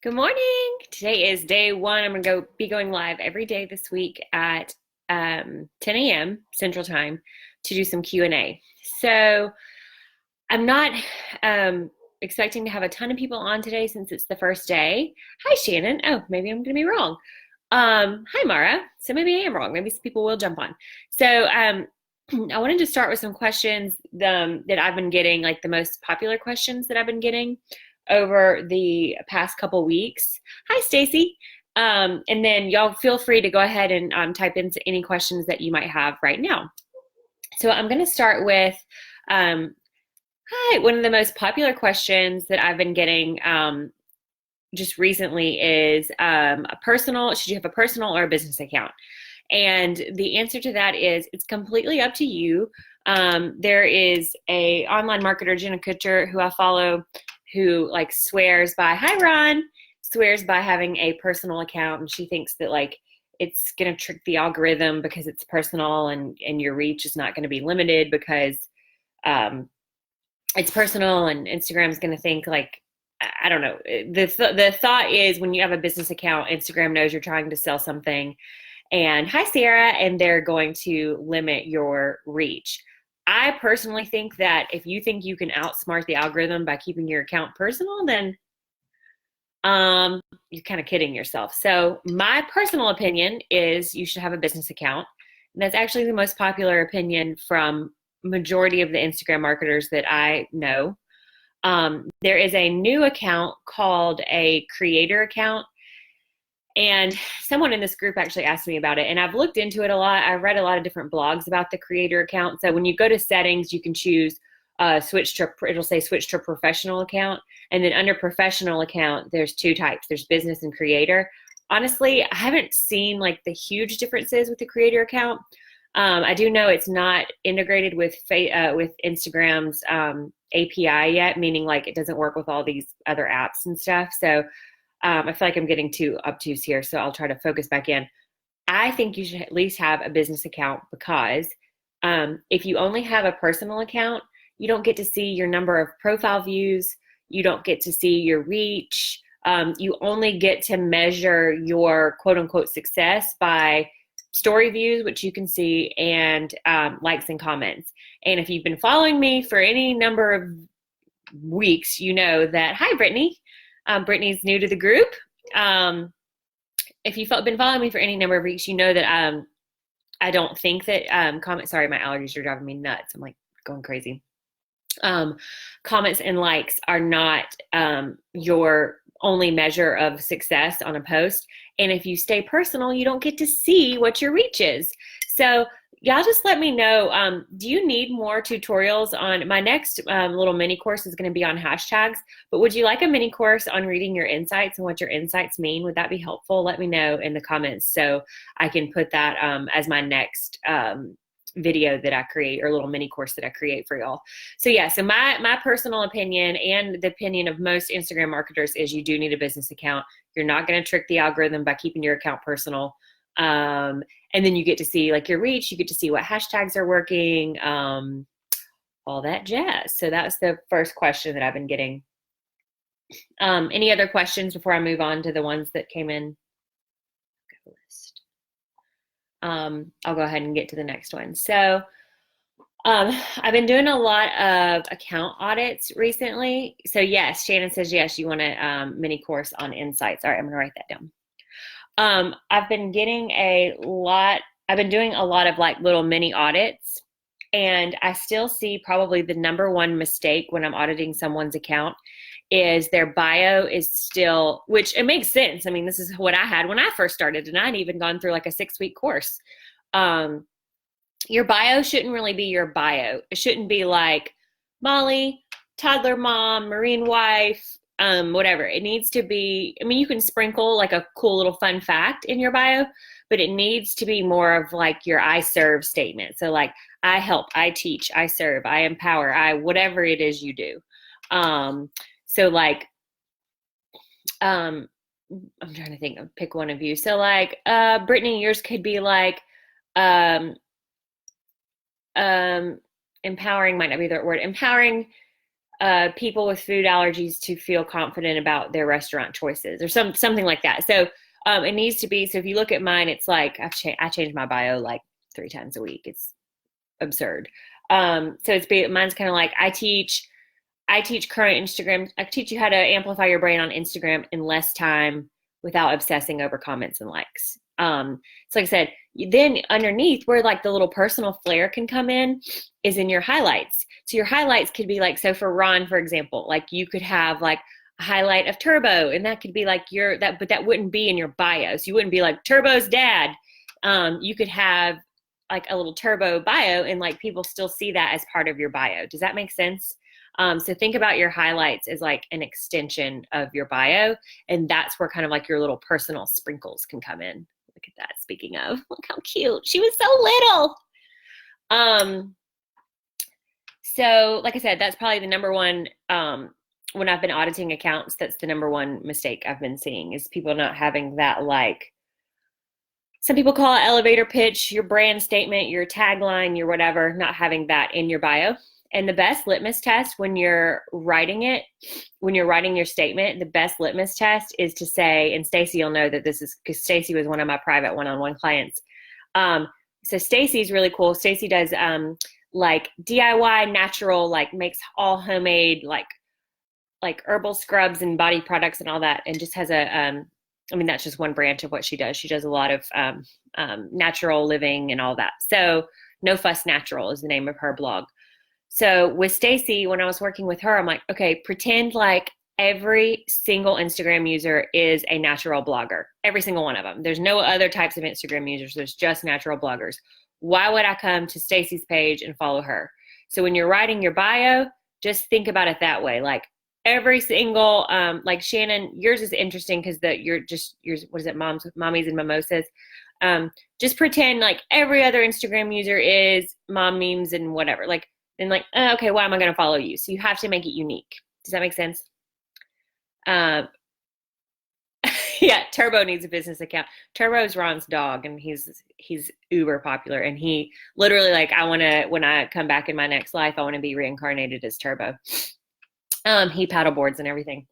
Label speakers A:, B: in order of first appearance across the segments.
A: Good morning. Today is day one. I'm going to be going live every day this week at 10 a.m. Central Time to do some Q&A. So I'm not expecting to have a ton of people on today since it's the first day. Hi, Shannon. Oh, maybe I'm going to be wrong. Hi, Mara. So maybe I am wrong. Maybe some people will jump on. So I wanted to start with some questions that I've been getting, like the most popular questions that I've been getting over the past couple weeks. Hi, Stacy. And then y'all feel free to go ahead and type in any questions that you might have right now. So I'm going to start with, hi, one of the most popular questions that I've been getting just recently is should you have a personal or a business account? And the answer to that is it's completely up to you. There is a online marketer, Jenna Kutcher, who I follow, who like swears by, hi Ron, swears by having a personal account, and she thinks that like it's gonna trick the algorithm because it's personal and your reach is not gonna be limited because it's personal, and Instagram's gonna think like, I don't know. The thought is when you have a business account, Instagram knows you're trying to sell something, and hi Sarah, and they're going to limit your reach. I personally think that if you think you can outsmart the algorithm by keeping your account personal, then you're kind of kidding yourself. So my personal opinion is you should have a business account. And that's actually the most popular opinion from majority of the Instagram marketers that I know. There is a new account called a creator account. And someone in this group actually asked me about it, and I've looked into it a lot. I've read a lot of different blogs about the creator account. So when you go to settings, you can choose it'll say switch to professional account. And then under professional account, there's two types. There's business and creator. Honestly, I haven't seen like the huge differences with the creator account. I do know it's not integrated with Instagram's API yet, meaning like it doesn't work with all these other apps and stuff. So I feel like I'm getting too obtuse here, so I'll try to focus back in. I think you should at least have a business account because if you only have a personal account, you don't get to see your number of profile views. You don't get to see your reach. You only get to measure your quote unquote success by story views, which you can see, and likes and comments. And if you've been following me for any number of weeks, you know that, hi, Brittany. Brittany's new to the group. If you've been following me for any number of weeks, you know that I don't think that sorry, my allergies are driving me nuts. I'm like going crazy. Comments and likes are not your only measure of success on a post. And if you stay personal, you don't get to see what your reach is. So y'all just let me know, do you need more tutorials on my next little mini course is going to be on hashtags, but would you like a mini course on reading your insights and what your insights mean? Would that be helpful? Let me know in the comments so I can put that as my next video that I create, or little mini course that I create for y'all. So yeah, so my personal opinion and the opinion of most Instagram marketers is you do need a business account. You're not going to trick the algorithm by keeping your account personal. And then you get to see like your reach, you get to see what hashtags are working, all that jazz. So that's the first question that I've been getting. Any other questions before I move on to the ones that came in? I'll go ahead and get to the next one. So I've been doing a lot of account audits recently. So yes, Shannon says yes, you want a mini course on insights. All right, I'm gonna write that down. I've been doing a lot of like little mini audits, and I still see probably the number one mistake when I'm auditing someone's account is their bio is still, which it makes sense. I mean, this is what I had when I first started, and I'd even gone through like a 6-week course. Your bio shouldn't really be your bio. It shouldn't be like Molly, toddler mom, Marine wife, whatever. It needs to be, I mean, you can sprinkle like a cool little fun fact in your bio, but it needs to be more of like your I serve statement. So like, I help, I teach, I serve, I empower, whatever it is you do. So like, I'm trying to think, pick one of you. So like, Brittany, yours could be like, empowering might not be the right word. Empowering people with food allergies to feel confident about their restaurant choices, or something like that. So it needs to be. So if you look at mine, it's like I change my bio like 3 times a week. It's absurd. So mine's kind of like I teach current Instagram. I teach you how to amplify your brand on Instagram in less time without obsessing over comments and likes. So like I said, then underneath where like the little personal flair can come in is in your highlights. So your highlights could be like, so for Ron, for example, like you could have like a highlight of Turbo, and that could be like but that wouldn't be in your bio. So you wouldn't be like Turbo's dad. You could have like a little Turbo bio, and like people still see that as part of your bio. Does that make sense? So think about your highlights as like an extension of your bio, and that's where kind of like your little personal sprinkles can come in. Look at that. Speaking of, look how cute. She was so little. So like I said, that's probably the number one, when I've been auditing accounts, that's the number one mistake I've been seeing is people not having that, like, some people call it elevator pitch, your brand statement, your tagline, your whatever, not having that in your bio. And the best litmus test when you're writing your statement, the best litmus test is to say, and Stacy will know that this is because Stacy was one of my private one-on-one clients. So Stacy's really cool. Stacy does like DIY natural, like makes all homemade, like herbal scrubs and body products and all that, and just has that's just one branch of what she does. She does a lot of natural living and all that. So No Fuss Natural is the name of her blog. So with Stacy, when I was working with her, I'm like, okay, pretend like every single Instagram user is a natural blogger. Every single one of them. There's no other types of Instagram users. There's just natural bloggers. Why would I come to Stacy's page and follow her? So when you're writing your bio, just think about it that way. Like every single, like Shannon, yours is interesting because yours, what is it, mommies and mimosas. Just pretend like every other Instagram user is mom memes and whatever. Like, and like, oh, okay, why am I going to follow you? So you have to make it unique. Does that make sense? Yeah, Turbo needs a business account. Turbo's Ron's dog, and he's uber popular. And he literally, like, when I come back in my next life, I want to be reincarnated as Turbo. He paddle boards and everything.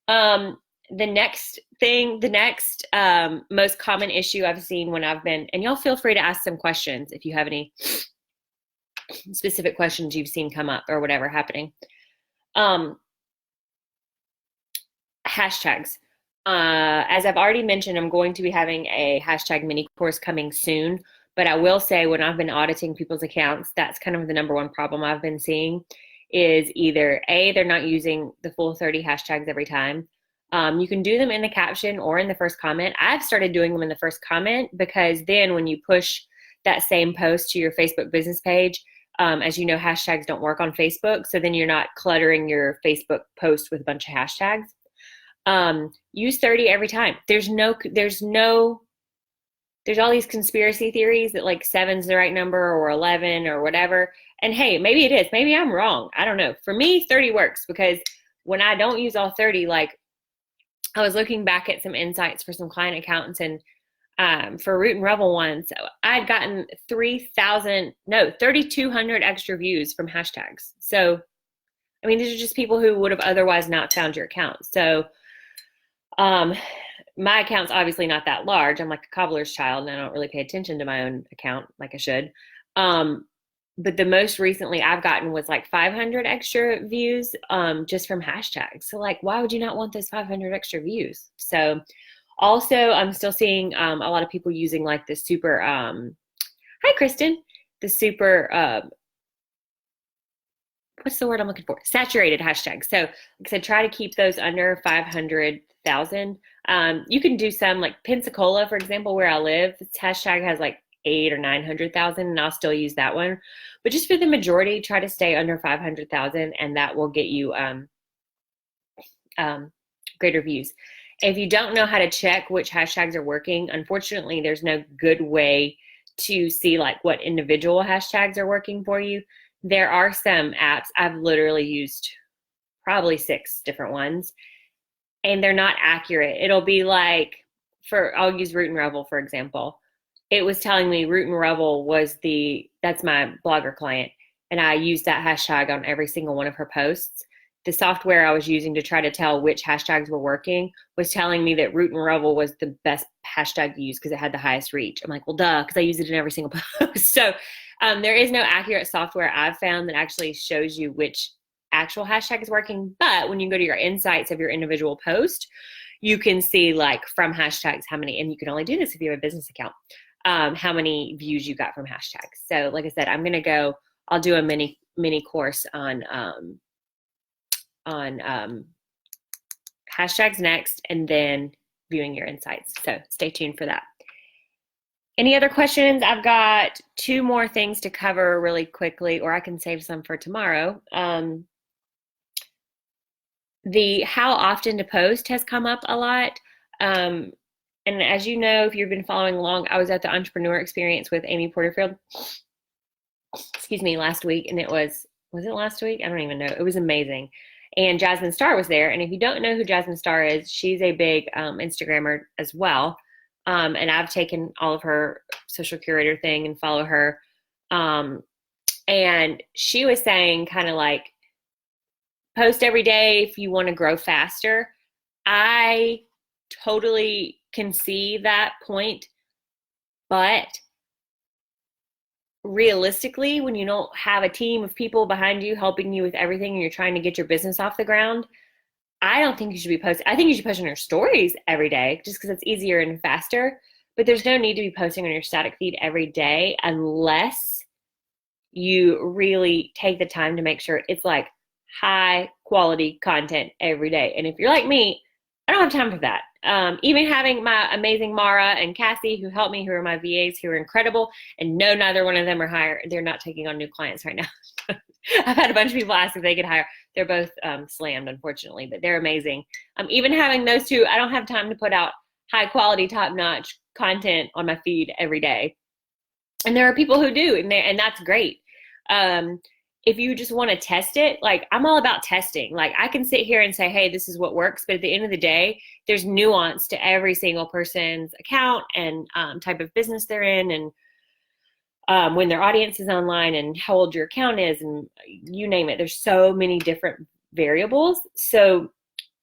A: The next most common issue I've seen when I've been, and y'all feel free to ask some questions if you have any specific questions you've seen come up or whatever happening. Hashtags. As I've already mentioned, I'm going to be having a hashtag mini course coming soon, but I will say when I've been auditing people's accounts, that's kind of the number one problem I've been seeing is either A, they're not using the full 30 hashtags every time. You can do them in the caption or in the first comment. I've started doing them in the first comment because then when you push that same post to your Facebook business page, as you know, hashtags don't work on Facebook. So then you're not cluttering your Facebook post with a bunch of hashtags. Use 30 every time. There's all these conspiracy theories that like 7's the right number or 11 or whatever. And hey, maybe it is. Maybe I'm wrong. I don't know. For me, 30 works because when I don't use all 30, like I was looking back at some insights for some client accountants and for Root and Revel ones, I'd gotten 3,200 extra views from hashtags. So, I mean, these are just people who would have otherwise not found your account. So, my account's obviously not that large. I'm like a cobbler's child and I don't really pay attention to my own account like I should. But the most recently I've gotten was like 500 extra views, just from hashtags. So like, why would you not want those 500 extra views? So also I'm still seeing, a lot of people using like the super, hi Kristen, the super, what's the word I'm looking for? Saturated hashtags. So like I said, try to keep those under 500,000. You can do some like Pensacola, for example, where I live, this hashtag has like 800,000 or 900,000 and I'll still use that one. But just for the majority, try to stay under 500,000 and that will get you greater views. If you don't know how to check which hashtags are working, unfortunately, there's no good way to see like what individual hashtags are working for you. There are some apps, I've literally used probably 6 different ones, and they're not accurate. It'll be like, I'll use Root and Revel, for example. It was telling me Root and Revel that's my blogger client, and I used that hashtag on every single one of her posts. the software I was using to try to tell which hashtags were working was telling me that root and revel was the best hashtag to use because it had the highest reach. I'm like, well, duh, because I use it in every single post. So there is no accurate software I've found that actually shows you which actual hashtag is working. But when you go to your insights of your individual post, you can see like from hashtags how many, and you can only do this if you have a business account, how many views you got from hashtags. So like I said, I'm going to go, I'll do a mini course on hashtags next, and then viewing your insights. So stay tuned for that. Any other questions? I've got 2 more things to cover really quickly, or I can save some for tomorrow. The how often to post has come up a lot. And as you know, if you've been following along, I was at the Entrepreneur Experience with Amy Porterfield, excuse me, last week. And was it last week? I don't even know. It was amazing. And Jasmine Star was there. And if you don't know who Jasmine Star is, she's a big Instagrammer as well. And I've taken all of her social curator thing and follow her. And she was saying kind of like, post every day if you want to grow faster. I totally can see that point, but realistically, when you don't have a team of people behind you helping you with everything and you're trying to get your business off the ground, I don't think you should be posting. I think you should post on your stories every day just because it's easier and faster, but there's no need to be posting on your static feed every day unless you really take the time to make sure it's like high quality content every day. And if you're like me, I don't have time for that. Even having my amazing Mara and Cassie who help me, who are my VAs, who are incredible, and no, neither one of them are hired. They're not taking on new clients right now. I've had a bunch of people ask if they could hire. They're both slammed, unfortunately, but they're amazing. Even having those 2, I don't have time to put out high quality, top notch content on my feed every day. And there are people who do, and that's great. If you just want to test it, like I'm all about testing. Like I can sit here and say, hey, this is what works. But at the end of the day, there's nuance to every single person's account and type of business they're in, and when their audience is online and how old your account is, and you name it. There's so many different variables. So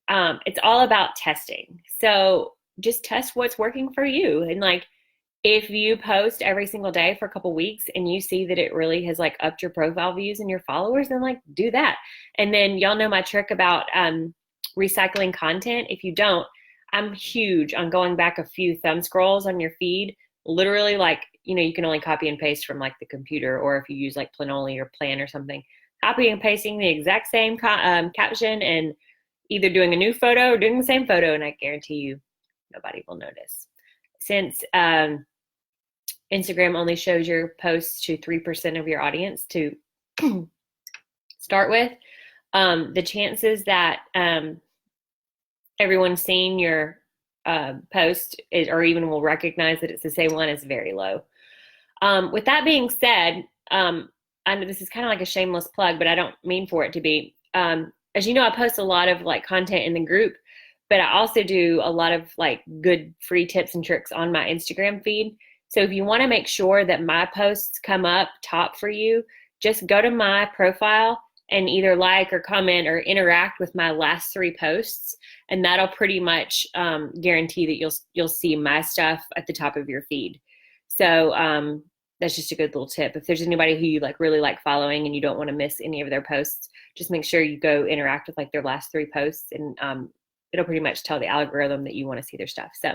A: it's all about testing. So just test what's working for you. And like, if you post every single day for a couple weeks and you see that it really has like upped your profile views and your followers, then like do that. And then y'all know my trick about recycling content. If you don't, I'm huge on going back a few thumb scrolls on your feed. Literally, like, you know, you can only copy and paste from like the computer, or if you use like Planoly or Plan or something, copy and pasting the exact same caption and either doing a new photo or doing the same photo, and I guarantee you nobody will notice. Since Instagram only shows your posts to 3% of your audience to start with, the chances that everyone's seen your post or even will recognize that it's the same one is very low. With that being said, I know this is kind of like a shameless plug, but I don't mean for it to be. As you know, I post a lot of like content in the group, but I also do a lot of like good free tips and tricks on my Instagram feed. So if you want to make sure that my posts come up top for you, just go to my profile and either like or comment or interact with my last 3 posts, and that'll pretty much guarantee that you'll see my stuff at the top of your feed. So that's just a good little tip. If there's anybody who you like really like following and you don't want to miss any of their posts, just make sure you go interact with like their last 3 posts, and it'll pretty much tell the algorithm that you want to see their stuff. So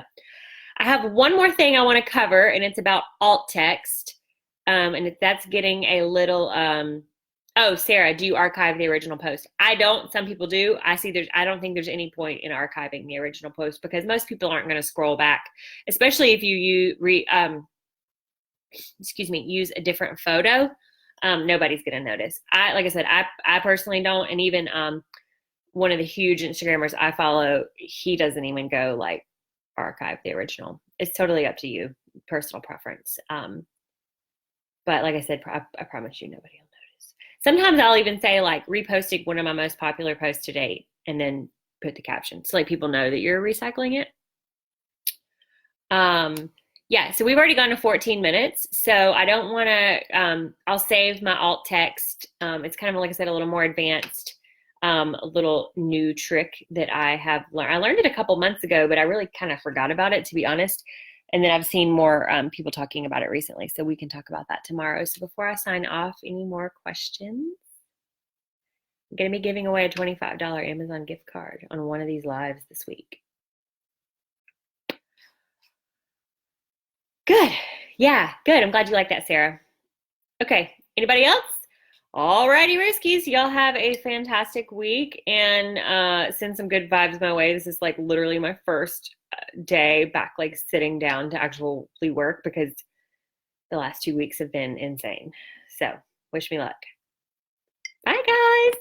A: I have one more thing I want to cover, and it's about alt text. And that's getting a little, oh, Sarah, do you archive the original post? I don't. Some people do. I don't think there's any point in archiving the original post because most people aren't going to scroll back, especially if you use a different photo. Nobody's going to notice. Like I said, I personally don't. And even one of the huge Instagrammers I follow, he doesn't even go like archive the original. It's totally up to you, personal preference. But like I said, I promise you nobody will notice. Sometimes I'll even say like reposting one of my most popular posts to date and then put the caption so like people know that you're recycling it. Yeah, so we've already gone to 14 minutes. So I don't want to, I'll save my alt text. It's kind of, like I said, a little more advanced. a little new trick that I have learned. I learned it a couple months ago, but I really kind of forgot about it, to be honest. And then I've seen more people talking about it recently, so we can talk about that tomorrow. So before I sign off, any more questions? I'm going to be giving away a $25 Amazon gift card on one of these lives this week. Good. Yeah, good. I'm glad you like that, Sarah. Okay, anybody else? Alrighty, Riskies, y'all have a fantastic week and send some good vibes my way. This is like literally my first day back, like sitting down to actually work because the last 2 weeks have been insane. So wish me luck. Bye, guys.